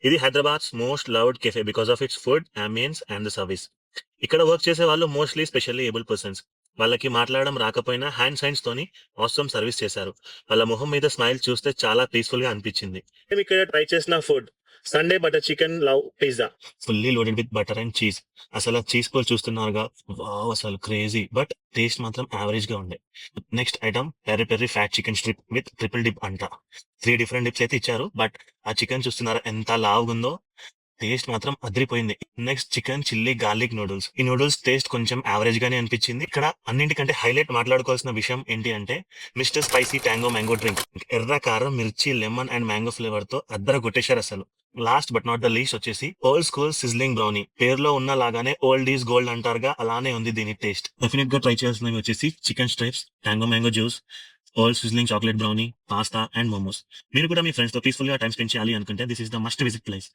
ఇది Hyderabad's most loved cafe because of it's food, ambience and the service. ఇక్కడ work చేసే వాళ్ళు మోస్ట్‌లీ స్పెషల్లీ ఏబుల్డ్ పర్సన్స్. వాళ్ళకి మాట్లాడడం రాకపోయినా హ్యాండ్ సైన్స్ తోని ఆసమ్ సర్విస్ చేశారు. వాళ్ళ మొహం మీద స్మైల్ చూస్తే చాలా పీస్‌ఫుల్‌గా అనిపించింది. మేమిక్కడ ట్రై చేసిన food Sunday butter chicken love pizza. Fully loaded with butter and cheese. అసలు ఆ చీజ్ బాల్ చూస్తున్నారుగా, వావ్! అసలు క్రేజీ. బట్ టేస్ట్ మాత్రం యావరేజ్‌గా ఉండే. Next item peri peri fat chicken strip with triple dip అంట. 3 డిఫరెంట్ డిప్స్ అయితే ఇచ్చారు. బట్ ఆ చికెన్ చూస్తున్నారా ఎంత లావుగుందో. టేస్ట్ మాత్రం అదిరిపోయింది. Next chicken chilli garlic noodles. ఈ నూడిల్స్ టేస్ట్ కొంచెం యావరేజ్ గానే అనిపించింది. ఇక్కడ అన్నింటికంటే హైలైట్ మాట్లాడుకోవాల్సిన విషయం ఏంటి అంటే mister spicy tango mango drink. ఎర్ర కారం, మిర్చి, లెమన్ అండ్ మ్యాంగో ఫ్లేవర్ తో అద్దర కొట్టేశారు అసలు. Last but not the least వచ్చేసి ఓల్డ్ స్కూల్ సిజ్లింగ్ బ్రౌనీ. పేరులో ఉన్న లాగానే ఓల్డ్ ఈజ్ గోల్డ్ అంటారుగా, అలానే ఉంది దీని టేస్ట్. డెఫినెట్ గా ట్రై చేయాల్సినవి వచ్చేసి chicken stripes, tango mango juice, old sizzling chocolate brownie, pasta and momos. మీరు కూడా మీ ఫ్రెండ్స్ తో పీస్ఫుల్ గా టైం స్పెండ్ చేయాలి అనుకుంటే this is the must visit place.